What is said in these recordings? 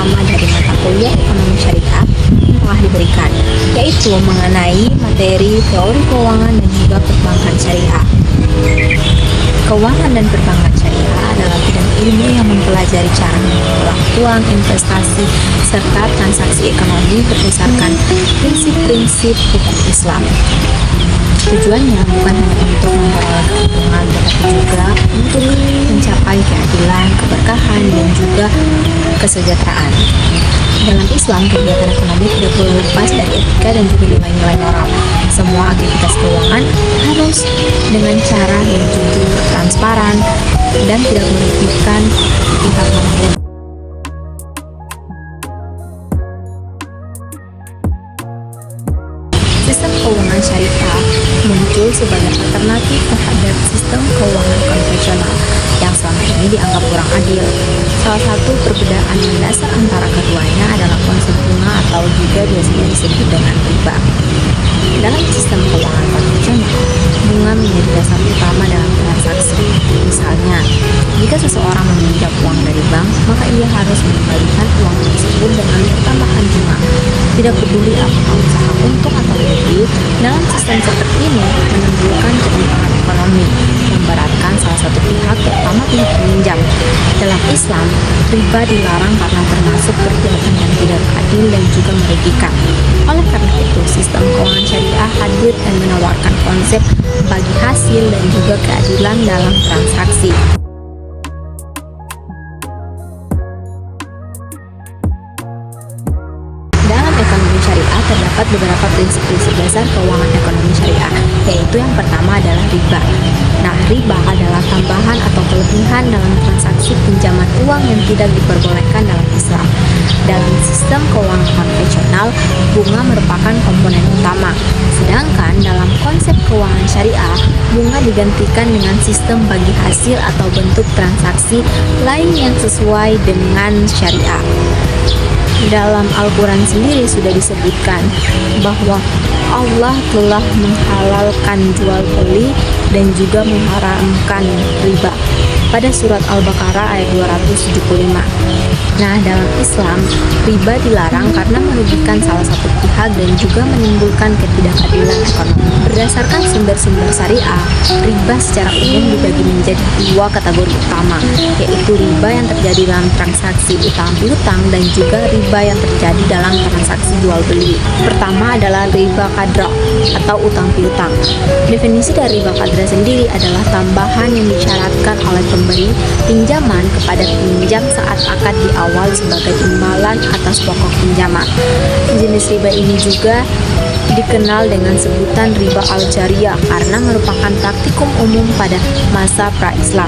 utama dari mata kuliah ekonomi syariah yang telah diberikan, yaitu mengenai materi teori keuangan dan juga perbankan syariah. Keuangan dan perbankan syariah adalah bidang ilmu yang mempelajari cara mengelola uang, investasi, serta transaksi ekonomi berdasarkan prinsip-prinsip hukum Islam. Tujuannya bukan hanya untuk memperoleh keuntungan, tetapi juga untuk mencapai keadilan, keberkahan, dan juga kesejahteraan. Dalam Islam, kegiatan ekonomi tidak boleh lepas dari etika dan juga nilai-nilai moral. Semua aktivitas keuangan harus dengan cara yang jujur, transparan, dan tidak merugikan pihak manapun. Sistem keuangan syariah muncul sebagai alternatif terhadap sistem keuangan konvensional yang selama ini dianggap kurang adil. Salah satu perbedaan mendasar antara keduanya adalah konsep bunga atau juga biasanya disebut dengan riba. Dalam sistem keuangan konvensional, bunga menjadi dasar utama dalam transaksi. Misalnya, jika seseorang meminjam uang dari bank, maka ia harus mengembalikan uang tersebut dengan tambahan bunga. Tidak peduli apakah usaha untung atau rugi, dalam sistem seperti ini menimbulkan ketimpangan ekonomi, memberatkan salah satu pihak, terutama pihak peminjam. Dalam Islam, riba dilarang karena termasuk perbuatan yang tidak adil dan juga merugikan. Oleh karena itu, sistem keuangan syariah hadir dan menawarkan konsep bagi hasil dan juga keadilan dalam transaksi. Dalam ekonomi syariah terdapat beberapa prinsip-prinsip dasar keuangan ekonomi syariah, yaitu yang pertama adalah riba. Nah, riba adalah tambahan atau kelebihan dalam transaksi pinjaman uang yang tidak diperbolehkan dalam Islam. Dalam sistem keuangan konvensional, bunga merupakan komponen utama. Sedangkan dalam konsep keuangan syariah, bunga digantikan dengan sistem bagi hasil atau bentuk transaksi lain yang sesuai dengan syariah. Dalam Al-Quran sendiri sudah disebutkan bahwa Allah telah menghalalkan jual beli dan juga mengharamkan riba pada surat Al-Baqarah ayat 275. Nah, dalam Islam, riba dilarang karena merugikan salah satu pihak dan juga menimbulkan ketidakadilan ekonomi. Berdasarkan sumber-sumber syariah, riba secara umum dibagi menjadi dua kategori utama, yaitu riba yang terjadi dalam transaksi utang piutang dan juga riba yang terjadi dalam transaksi jual beli. Pertama adalah riba qadra atau utang piutang. Definisi dari riba qadra sendiri adalah tambahan yang disyaratkan oleh pemberi pinjaman kepada peminjam saat akad di awal sebagai imbalan atas pokok pinjaman. Jenis riba ini juga dikenal dengan sebutan riba al-jariyah karena merupakan praktikum umum pada masa pra-Islam.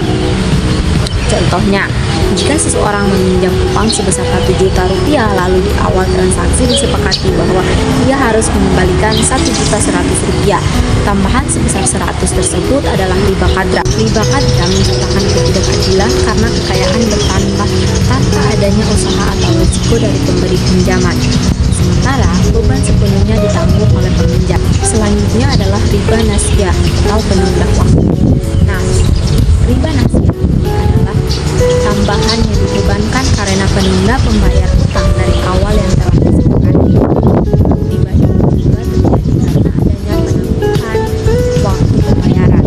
Contohnya, jika seseorang meminjam uang sebesar 1 juta rupiah, lalu di awal transaksi disepakati bahwa ia harus mengembalikan 1.100.000 rupiah. Tambahan sebesar 100 tersebut adalah riba qadra. Riba qadra menciptakan ketidakadilan karena kekayaan bertambah tanpa adanya usaha atau risiko dari pemberi pinjaman. Sementara beban sepenuhnya ditanggung oleh peminjam. Selanjutnya adalah riba nasiyah atau penunda waktu. Nah, riba nasiyah adalah tambahan yang dibebankan karena penunda pembayar utang dari awal yang telah disepakati. Riba ini juga terjadi karena adanya penambahan waktu pembayaran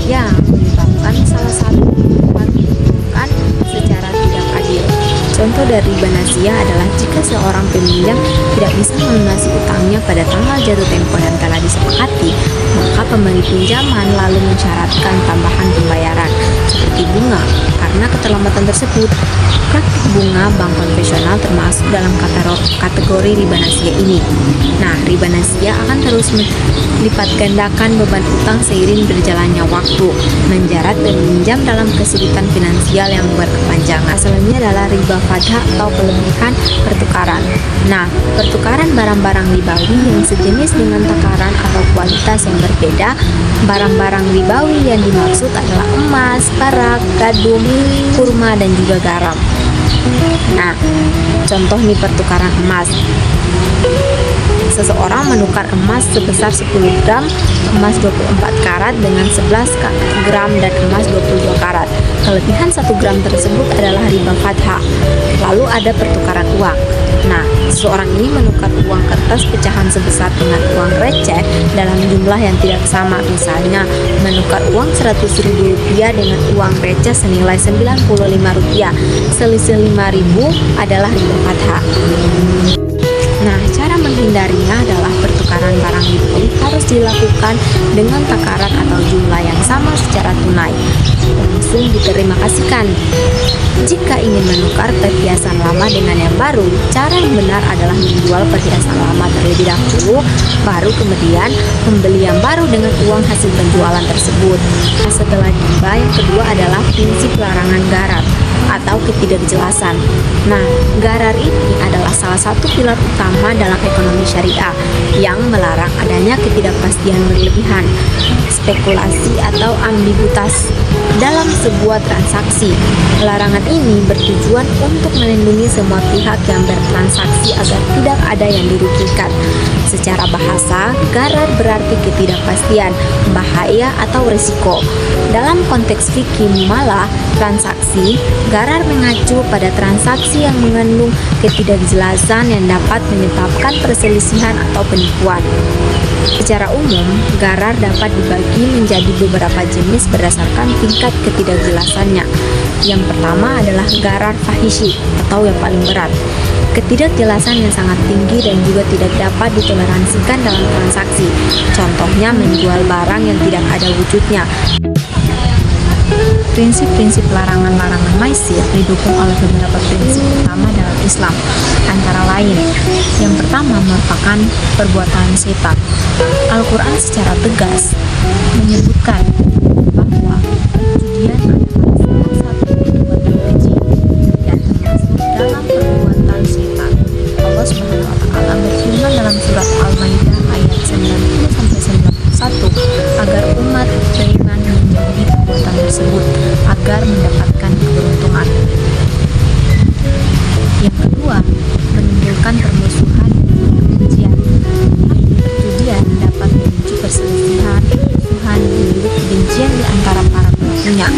yang menyebabkan salah satu pihak diuntungkan secara tidak adil. Contoh dari riba nasiyah adalah jika seorang peminjam tidak bisa melunasi utangnya pada tanggal jatuh tempo yang telah disepakati, maka pemberi pinjaman lalu mensyaratkan tambahan pembayaran seperti bunga karena keterlambatan tersebut. Praktik bunga bank konvensional termasuk dalam kategori riba nasiyah ini. Nah, riba nasiyah akan terus melipat gandakan beban utang seiring berjalannya waktu, menjerat peminjam dalam kesulitan finansial yang berkepanjangan. Asalnya adalah riba fadah atau kelebihan pertukaran. Nah, pertukaran barang-barang ribawi yang sejenis dengan takaran atau kualitas yang berbeda. Barang-barang ribawi yang dimaksud adalah emas, perak, gadung, kurma, dan juga garam. Nah, contoh nih pertukaran emas. seseorang menukar emas sebesar 10 gram, emas 24 karat dengan 11 gram dan emas 22 karat. Kelebihan 1 gram tersebut adalah riba fathah. Lalu ada pertukaran uang. Nah, seseorang ini menukar uang kertas pecahan sebesar dengan uang receh dalam jumlah yang tidak sama. Misalnya, menukar uang Rp100.000 dengan uang receh senilai Rp95. Selisih Rp5.000 adalah riba fathah. Nah, cara menghindarinya adalah pertukaran barang dibeli harus dilakukan dengan takaran atau jumlah yang sama secara tunai. Langsung diterima kasihkan. Jika ingin menukar perhiasan lama dengan yang baru, cara yang benar adalah menjual perhiasan lama terlebih dahulu, baru kemudian membeli yang baru dengan uang hasil penjualan tersebut. Setelah riba, yang kedua adalah prinsip larangan gharar atau ketidakjelasan. Nah, gharar ini adalah salah satu pilar utama dalam ekonomi syariah yang melarang adanya ketidakpastian berlebihan, spekulasi atau ambiguitas dalam sebuah transaksi. Larangan ini bertujuan untuk melindungi semua pihak yang bertransaksi agar tidak ada yang dirugikan. Secara bahasa, gharar berarti ketidakpastian, bahaya atau risiko. Dalam konteks fikih muamalah transaksi, gharar mengacu pada transaksi yang mengandung ketidakjelasan yang dapat menyebabkan perselisihan atau penipuan. Secara umum, gharar dapat dibagi menjadi beberapa jenis berdasarkan tingkat ketidakjelasannya. Yang pertama adalah gharar fahishi atau yang paling berat. Ketidakjelasan yang sangat tinggi dan juga tidak dapat ditoleransikan dalam transaksi. Contohnya menjual barang yang tidak ada wujudnya. Prinsip-prinsip larangan-larangan maisir didukung oleh beberapa prinsip utama dalam Islam, antara lain yang pertama merupakan perbuatan setan. Al-Quran secara tegas menyebutkan bahwa perjudian adalah salah satu perbuatan keji dan termasuk dalam perbuatan setan. Allah Subhanahu wa Ta'ala berfirman dalam surat Al-Maidah ayat 90-91 agar umat beriman menjauhi perbuatan tersebut agar mendapatkan keberuntungan. Yang kedua, menimbulkan permusuhan dan kebencian. Perjudian dapat memicu perselisihan, permusuhan, dan kebencian di antara para pelakunya.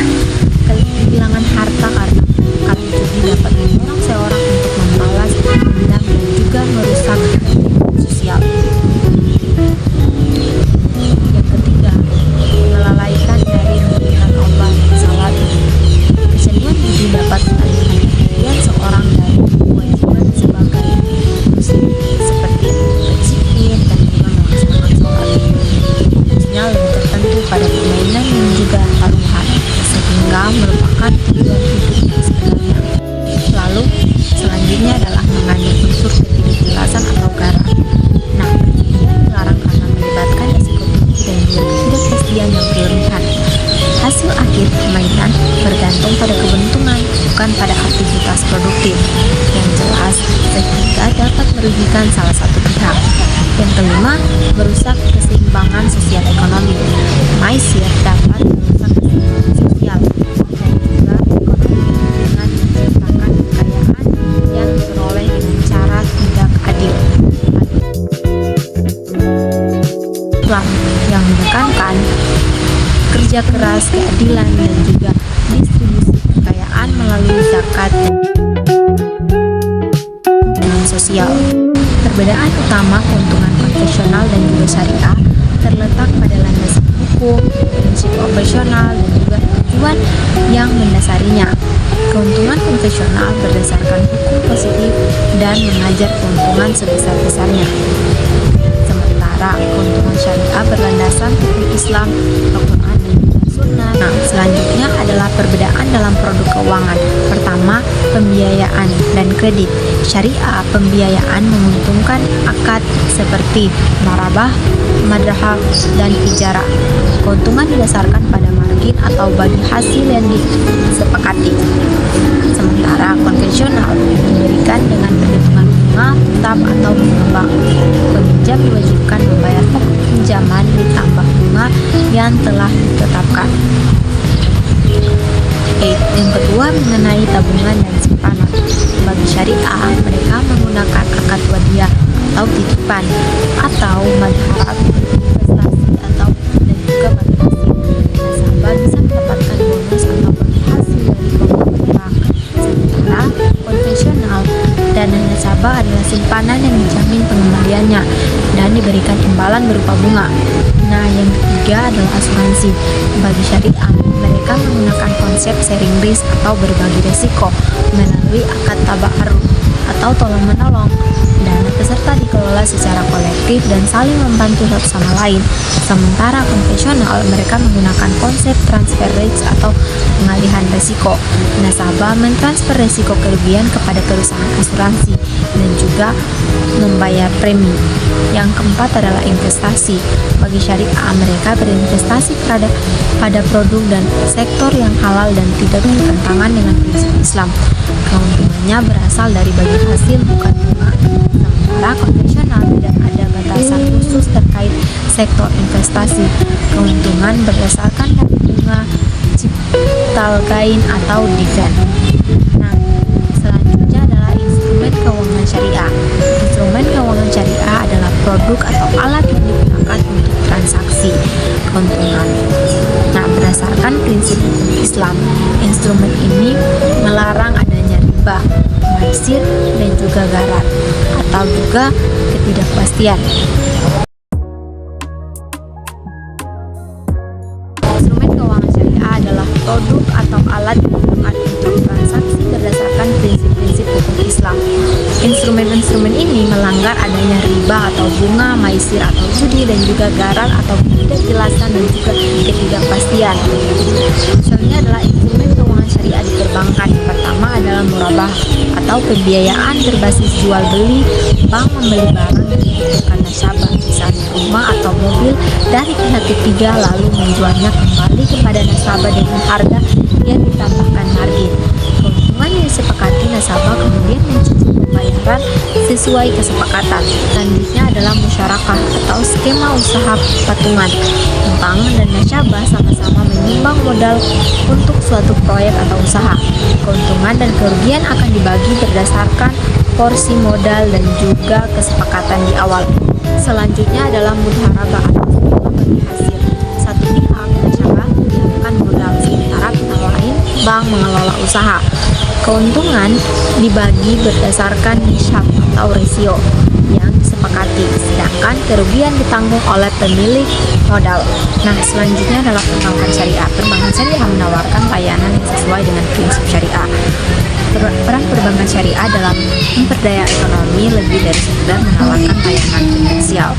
Kehilangan harta karena kalau judi dapat mendorong seorang untuk membalas dendam dan juga merusak sosial. Yang ketiga, melalaikan dari perintah Allah dan salat. Kesenian judi dapat mengalihkan perhatian seorang dari kewajiban sebagai muslim seperti berzikir dan juga melaksanakan salat. Fokusnya lebih tertentu pada permainan dan juga taruhan, sehingga merupakan tujuan hidup yang sebenarnya. Lalu selanjutnya adalah mengandung unsur ketidakjelasan atau gharar. Nah, perjudian dilarang karena melibatkan risiko tinggi dan juga ketidakpastian yang berlebihan. Hasil akhir permainan bergantung pada keberuntungan, bukan pada aktivitas produktif yang jelas, sehingga dapat merugikan salah satu pihak. Yang kelima, merusak keseimbangan sosial ekonomi. Maisir dapat merusak keseimbangan sosial dan juga ekonomi dengan menciptakan kekayaan yang diperoleh dengan cara tidak adil. Islam yang menekankan kerja keras, keadilan, dan juga distribusi kekayaan melalui zakat dan sosial. Perbedaan utama keuntungan konvensional dan juga syariah terletak pada landasan hukum, prinsip operasional, dan juga tujuan yang mendasarinya. Keuntungan konvensional berdasarkan hukum positif dan mengajar keuntungan sebesar-besarnya. Sementara keuntungan syariah berlandasan hukum Islam, Al-Quran, dan juga Sunnah. Nah, selanjutnya adalah perbedaan dalam produk keuangan. Pertama, pembiayaan dan kredit. Syariah pembiayaan menguntungkan akad seperti marabah, madrahah, dan ijarah. Keuntungan didasarkan pada margin atau bagi hasil yang disepakati. Sementara konvensional diberikan dengan perhitungan bunga tetap atau bunga bank. Peminjam diwajibkan membayar pokok pinjaman ditambah bunga yang telah ditetapkan. Yang kedua mengenai tabungan dan simpanan. Bagi syariah, mereka menggunakan akad wadiah atau titipan atau madharab, investasi atau dan juga madrasah. Nasabah bisa mendapatkan bonus atau bagi hasil dari penggunaan. Sementara konvensional, dana nasabah adalah simpanan yang dijamin pengembaliannya dan diberikan imbalan berupa bunga. Nah, yang ketiga adalah asuransi. Bagi syariah, mereka menggunakan konsep sharing risk atau berbagi risiko melalui akad tabarruk atau tolong-menolong. Dana peserta dikelola secara kolektif dan saling membantu satu sama lain. Sementara konvensional, mereka menggunakan konsep transfer risk atau pengalihan risiko. Nasabah mentransfer risiko kerugian kepada perusahaan asuransi dan juga membayar premi. Yang keempat adalah investasi. Bagi syariah, mereka berinvestasi pada produk dan sektor yang halal dan tidak bertentangan dengan prinsip Islam. Keuntungannya berasal dari bagi hasil bukan bunga. Sementara konvensional tidak ada batasan khusus terkait sektor investasi. Keuntungan berdasarkan dari bunga, capital gain atau dividen. Nah, selanjutnya adalah instrumen keuangan syariah. Instrumen keuangan syariah adalah produk atau alat yang digunakan untuk transaksi keuntungan. Nah, berdasarkan prinsip hukum Islam, instrumen ini melarang adanya riba, maisir, dan juga gharar atau juga ketidakpastian. Instrumen keuangan syariah adalah produk atau alat yang digunakan untuk transaksi berdasarkan prinsip-prinsip hukum Islam. Instrumen-instrumen ini melanggar adanya riba atau bunga, maisir atau judi, dan juga gharar atau ketidakjelasan dan juga ketidakpastian. Misalnya adalah instrumen keuangan syariah di perbankan. Pertama adalah murabah atau pembiayaan berbasis jual beli. Bank membeli barang dan membutuhkan nasabah, misalnya rumah atau mobil, dari pihak ketiga lalu menjualnya kembali kepada nasabah dengan harga yang ditambahkan margin. Keuntungan yang disepakati nasabah kemudian mencicil pembayaran sesuai kesepakatan. Selanjutnya adalah musyarakah atau skema usaha patungan. Bank dan nasabah sama-sama menyumbang modal untuk suatu proyek atau usaha. Keuntungan dan kerugian akan dibagi berdasarkan porsi modal dan juga kesepakatan di awal. Selanjutnya adalah mudharabah atau skema bagi hasil. Satu pihak nasabah menyiapkan modal, sementara pihak lain bank mengelola usaha. Keuntungan dibagi berdasarkan hisab atau rasio yang disepakati, sedangkan kerugian ditanggung oleh pemilik modal. Nah, selanjutnya adalah perbankan syariah. Perbankan syariah menawarkan layanan yang sesuai dengan prinsip syariah. Peran perbankan syariah dalam memperdaya ekonomi lebih dari sekedar menawarkan layanan finansial.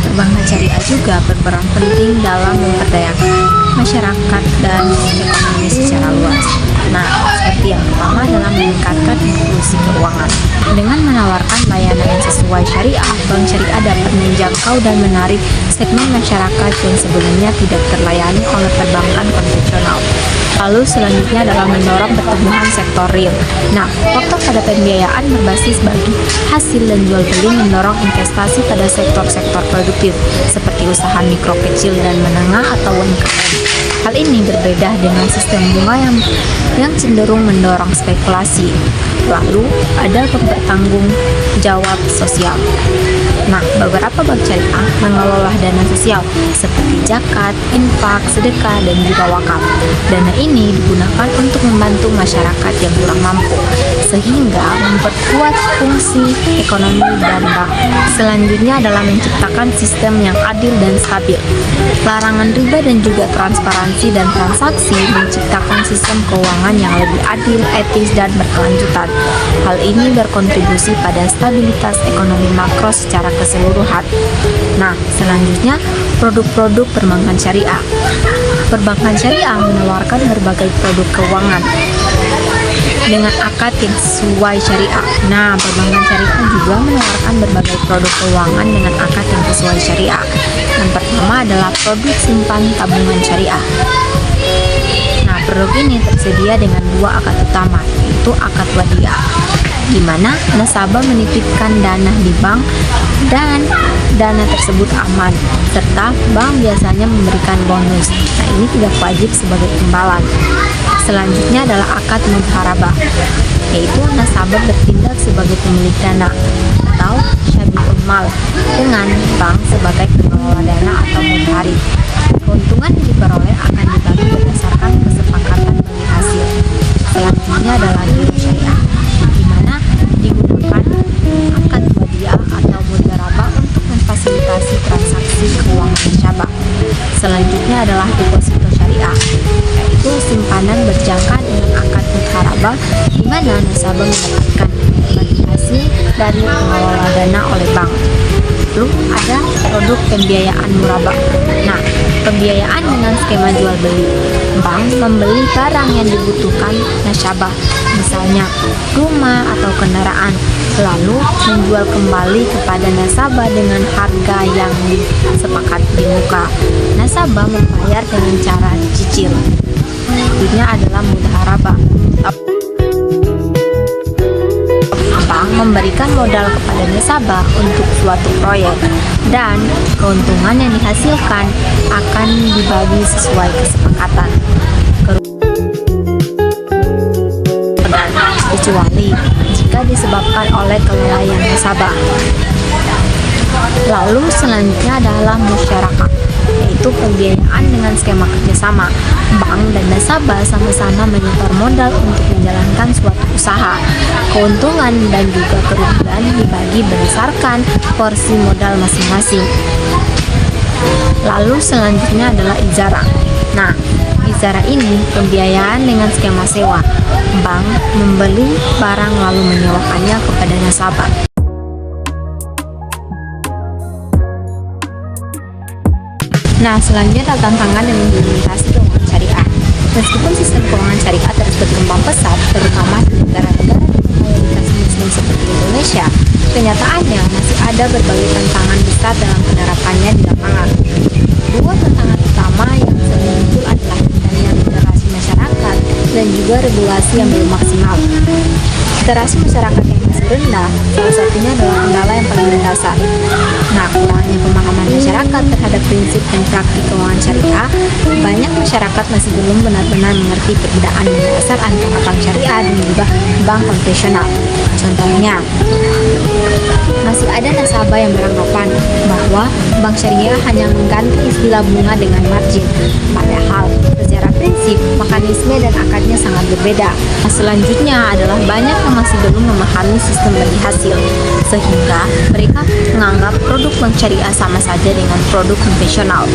Perbankan syariah juga berperan penting dalam memperdayakan masyarakat dan ekonomi secara luas. Nah, seperti yang pertama adalah meningkatkan inklusi keuangan. Dengan menawarkan layanan yang sesuai syariah, bank syariah dapat menjangkau dan menarik segmen masyarakat yang sebelumnya tidak terlayani oleh perbankan konvensional. Lalu selanjutnya adalah mendorong pertumbuhan sektor real. Nah, faktor pada pembiayaan berbasis bagi hasil dan jual beli mendorong investasi pada sektor-sektor produktif seperti usaha mikro, kecil, dan menengah atau UMKM. Hal ini berbeda dengan sistem bunga yang cenderung mendorong spekulasi. Lalu ada bertanggung jawab sosial. Nah, beberapa bank syariah mengelola dana sosial seperti zakat, infak, sedekah, dan juga wakaf. Dana ini digunakan untuk membantu masyarakat yang kurang mampu, sehingga memperkuat fungsi ekonomi dan bank. Selanjutnya adalah menciptakan sistem yang adil dan stabil. Larangan riba dan juga transparansi dan transaksi menciptakan sistem keuangan yang lebih adil, etis, dan berkelanjutan. Hal ini berkontribusi pada stabilitas ekonomi makro secara keseluruhan. Nah, selanjutnya produk-produk perbankan syariah. Perbankan syariah menawarkan berbagai produk keuangan dengan akad yang sesuai syariah. Nah, perbankan syariah juga menawarkan berbagai produk keuangan dengan akad yang sesuai syariah. Yang pertama adalah produk simpan tabungan syariah. Nah, produk ini tersedia dengan dua akad utama, yaitu akad wadiah. di mana nasabah menitipkan dana di bank dan dana tersebut aman, serta bank biasanya memberikan bonus. Nah, ini tidak wajib sebagai imbalan. Selanjutnya adalah akad mudharabah, yaitu nasabah bertindak sebagai pemilik dana atau syabi'ul mal dengan bank sebagai pengelola dana atau mudharib. Keuntungan yang diperoleh akan dibagi berdasarkan kesepakatan bagi hasil. Selanjutnya adalah giro syariah, di mana digunakan akad wadiah atau mudharabah untuk memfasilitasi transaksi keuangan nasabah. Selanjutnya adalah deposito syariah, yaitu simpanan berjangka dengan akad mudharabah, di mana nasabah mendapatkan bagi hasil dari pengelola dana oleh bank. Lalu ada produk pembiayaan murabah. Nah, pembiayaan dengan skema jual beli. Bank membeli barang yang dibutuhkan nasabah, misalnya rumah atau kendaraan, lalu menjual kembali kepada nasabah dengan harga yang disepakati di muka. Nasabah membayar dengan cara cicil. Selanjutnya adalah mudharabah. Bank memberikan modal kepada nasabah untuk suatu proyek, dan keuntungan yang dihasilkan akan dibagi sesuai kesepakatan, kecuali jika disebabkan oleh kelalaian nasabah. Lalu selanjutnya adalah musyarakah, yaitu pembiayaan dengan skema kerjasama. Bank dan nasabah sama-sama menyetor modal untuk menjalankan suatu usaha. Keuntungan dan juga kerugian dibagi berdasarkan porsi modal masing-masing. Lalu selanjutnya adalah ijara. Nah, ijara ini pembiayaan dengan skema sewa. Bank membeli barang lalu menyewakannya kepada nasabah. Nah, selanjutnya adalah tantangan yang mendominasi keuangan syariah. Meskipun sistem keuangan syariah terus berkembang pesat, terutama di negara-negara dengan mayoritas muslim seperti Indonesia, kenyataannya masih ada berbagai tantangan besar dalam penerapannya di lapangan. Dua tantangan utama yang sering muncul adalah minimnya literasi masyarakat dan juga regulasi yang belum maksimal. Literasi masyarakat yang masih rendah, salah satunya adalah kendala yang paling mendasar. Nah, kurangnya pemahaman masyarakat terhadap prinsip dan praktik keuangan syariah, banyak masyarakat masih belum benar-benar mengerti perbedaan mendasar antara bank syariah dan juga bank konvensional. Contohnya, masih ada nasabah yang beranggapan bahwa bank syariah hanya mengganti istilah bunga dengan margin, padahal secara prinsip, mekanisme dan akadnya sangat berbeda. Nah, selanjutnya adalah banyak yang masih belum memahami sistem bagi hasil, sehingga mereka menganggap produk bank syariah sama saja dengan produk konvensional.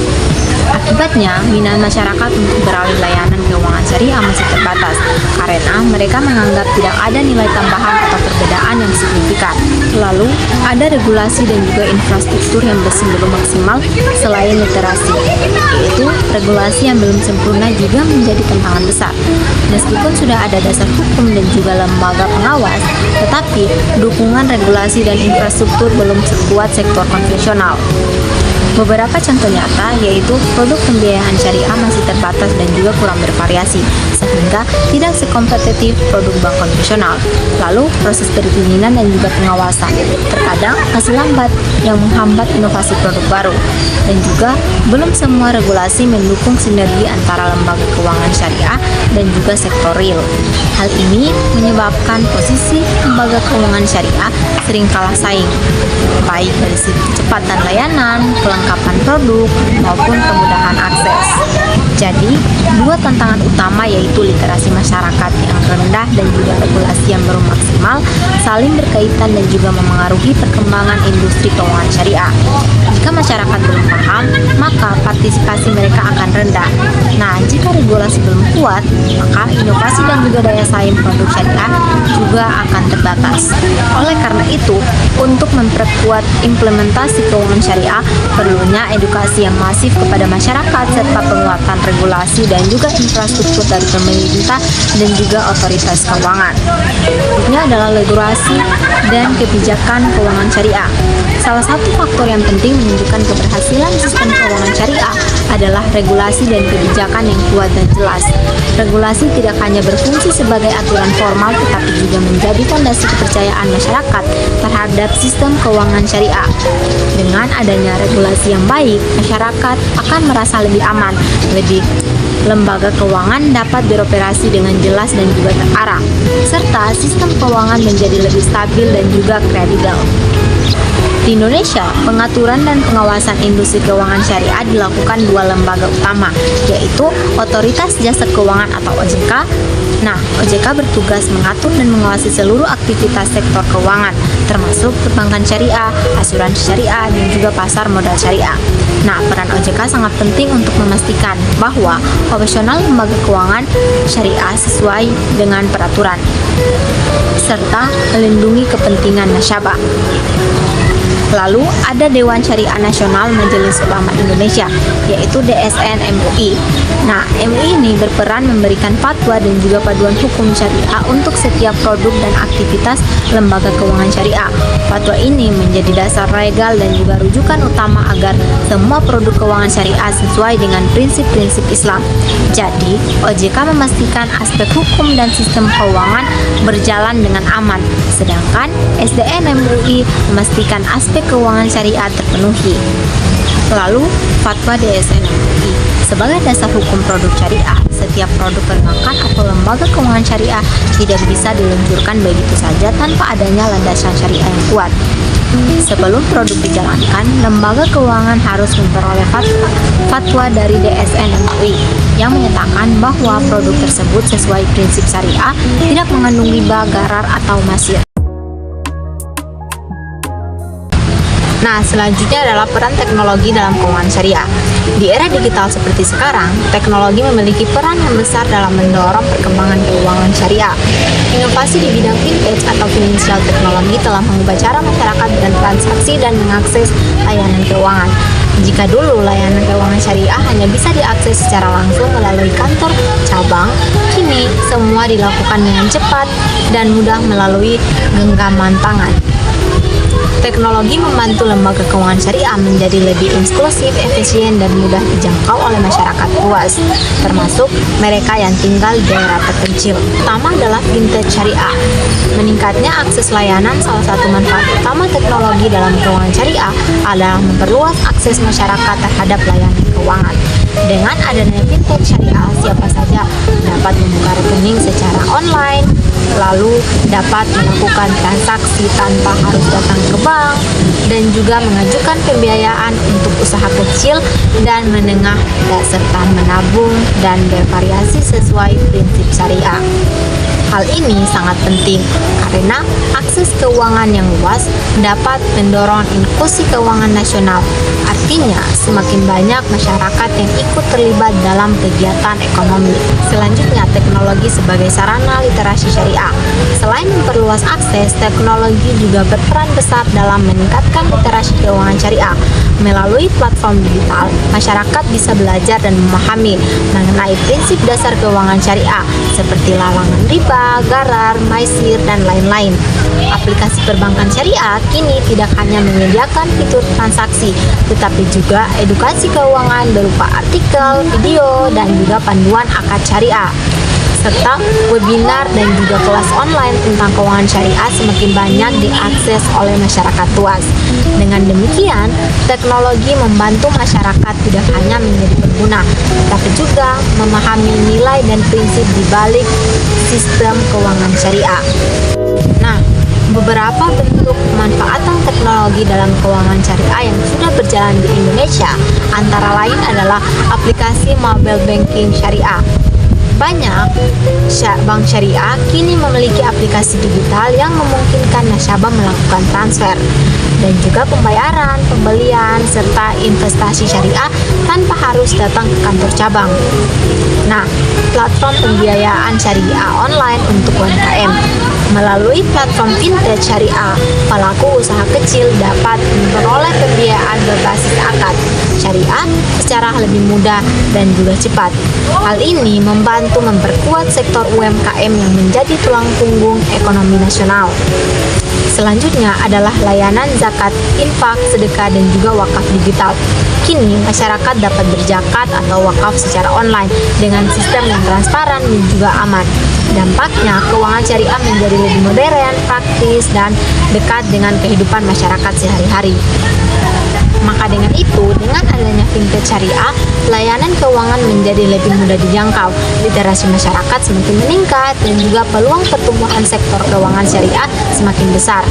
Akibatnya, minat masyarakat untuk beralih layanan keuangan syariah masih terbatas, karena mereka menganggap tidak ada nilai tambahan atau perbedaan yang signifikan. Lalu, ada regulasi dan juga infrastruktur yang masih belum maksimal selain literasi, yaitu regulasi yang belum sempurna juga menjadi tantangan besar. Meskipun sudah ada dasar hukum dan juga lembaga pengawas, tetapi dukungan regulasi dan infrastruktur belum sekuat sektor konvensional. Beberapa contoh nyata yaitu produk pembiayaan syariah masih terbatas dan juga kurang bervariasi, sehingga tidak sekompetitif produk bank konvensional. Lalu, proses perizinan dan juga pengawasan terkadang masih lambat yang menghambat inovasi produk baru, dan juga belum semua regulasi mendukung sinergi antara lembaga keuangan syariah dan juga sektor real. Hal ini menyebabkan posisi lembaga keuangan syariah sering kalah saing, baik dari segi kecepatan layanan, kelengkapan produk, maupun kemudahan akses. Jadi, dua tantangan utama yaitu literasi masyarakat yang rendah dan juga regulasi yang belum maksimal saling berkaitan dan juga memengaruhi perkembangan industri keuangan syariah. Jika masyarakat belum paham, maka partisipasi mereka akan rendah. Nah, jika regulasi belum kuat, maka inovasi dan juga daya saing produk syariah juga akan terbatas. Oleh karena itu, Untuk memperkuat implementasi keuangan syariah, perlunya edukasi yang masif kepada masyarakat serta penguatan regulasi dan juga infrastruktur dari pemerintah dan juga otoritas keuangan. Ini adalah regulasi dan kebijakan keuangan syariah. Salah satu faktor yang penting menunjukkan keberhasilan sistem keuangan syariah adalah regulasi dan kebijakan yang kuat dan jelas. Regulasi tidak hanya berfungsi sebagai aturan formal, tetapi juga menjadi fondasi kepercayaan masyarakat terhadap sistem keuangan syariah. Dengan adanya regulasi yang baik, masyarakat akan merasa lebih aman, lembaga keuangan dapat beroperasi dengan jelas dan juga terarah, serta sistem keuangan menjadi lebih stabil dan juga kredibel. Di Indonesia, pengaturan dan pengawasan industri keuangan syariah dilakukan dua lembaga utama, yaitu Otoritas Jasa Keuangan atau OJK. Nah, OJK bertugas mengatur dan mengawasi seluruh aktivitas sektor keuangan, termasuk perbankan syariah, asuransi syariah, dan juga pasar modal syariah. Nah, peran OJK sangat penting untuk memastikan bahwa operasional lembaga keuangan syariah sesuai dengan peraturan, serta melindungi kepentingan nasabah. Lalu ada Dewan Syariah Nasional Majelis Ulama Indonesia, yaitu DSN MUI. Nah, MUI ini berperan memberikan fatwa dan juga paduan hukum syariah untuk setiap produk dan aktivitas lembaga keuangan syariah. Fatwa ini menjadi dasar legal dan juga rujukan utama agar semua produk keuangan syariah sesuai dengan prinsip-prinsip Islam. Jadi, OJK memastikan aspek hukum dan sistem keuangan berjalan dengan aman, sedangkan SDN MUI memastikan aspek keuangan syariah terpenuhi. Lalu, fatwa DSN MUI sebagai dasar hukum produk syariah, setiap produk perbankan atau lembaga keuangan syariah tidak bisa diluncurkan begitu saja tanpa adanya landasan syariah yang kuat. Sebelum produk dijalankan, lembaga keuangan harus memperoleh fatwa dari DSN MUI yang menyatakan bahwa produk tersebut sesuai prinsip syariah, tidak mengandung riba, gharar, atau masyir. Nah, selanjutnya adalah peran teknologi dalam keuangan syariah. Di era digital seperti sekarang, teknologi memiliki peran yang besar dalam mendorong perkembangan keuangan syariah. Inovasi di bidang fintech atau financial technology telah mengubah cara masyarakat bertransaksi dan mengakses layanan keuangan. Jika dulu layanan keuangan syariah hanya bisa diakses secara langsung melalui kantor cabang, kini semua dilakukan dengan cepat dan mudah melalui genggaman tangan. Teknologi membantu lembaga keuangan syariah menjadi lebih inklusif, efisien, dan mudah dijangkau oleh masyarakat luas, termasuk mereka yang tinggal di daerah terpencil. Pertama adalah fintech syariah. Meningkatnya akses layanan. Salah satu manfaat utama teknologi dalam keuangan syariah adalah memperluas akses masyarakat terhadap layanan keuangan. Dengan adanya fintech syariah, siapa saja dapat membuka rekening secara online, lalu dapat melakukan transaksi tanpa harus datang ke bank, dan juga mengajukan pembiayaan untuk usaha kecil dan menengah, serta menabung dan bervariasi sesuai prinsip syariah. Hal ini sangat penting karena akses keuangan yang luas dapat mendorong inklusi keuangan nasional. Artinya, semakin banyak masyarakat yang ikut terlibat dalam kegiatan ekonomi. Selanjutnya, teknologi sebagai sarana literasi syariah. Selain memperluas akses, teknologi juga berperan besar dalam meningkatkan literasi keuangan syariah. Melalui platform digital, masyarakat bisa belajar dan memahami mengenai prinsip dasar keuangan syariah seperti larangan riba, gharar, maisir, dan lain-lain. Aplikasi perbankan syariah kini tidak hanya menyediakan fitur transaksi, tetapi juga edukasi keuangan berupa artikel, video, dan juga panduan akad syariah, serta webinar dan juga kelas online tentang keuangan syariah semakin banyak diakses oleh masyarakat luas. Dengan demikian, teknologi membantu masyarakat tidak hanya menjadi pengguna, tapi juga memahami nilai dan prinsip di balik sistem keuangan syariah. Nah, beberapa bentuk pemanfaatan teknologi dalam keuangan syariah yang sudah berjalan di Indonesia antara lain adalah aplikasi mobile banking syariah. Banyak bank syariah kini memiliki aplikasi digital yang memungkinkan nasabah melakukan transfer dan juga pembayaran, pembelian, serta investasi syariah tanpa harus datang ke kantor cabang. Nah, platform pembiayaan syariah online untuk UMKM. Melalui platform fintech syariah, pelaku usaha kecil dapat memperoleh pembiayaan berbasis akad syariah secara lebih mudah dan juga cepat. Hal ini membantu memperkuat sektor UMKM yang menjadi tulang punggung ekonomi nasional. Selanjutnya adalah layanan zakat, infak, sedekah, dan juga wakaf digital. Kini, masyarakat dapat berzakat atau wakaf secara online dengan sistem yang transparan dan juga aman. Dampaknya, keuangan syariah menjadi lebih modern, praktis, dan dekat dengan kehidupan masyarakat sehari-hari. Maka dengan itu, dengan adanya fintech syariah, layanan keuangan menjadi lebih mudah dijangkau, literasi masyarakat semakin meningkat, dan juga peluang pertumbuhan sektor keuangan syariah semakin besar.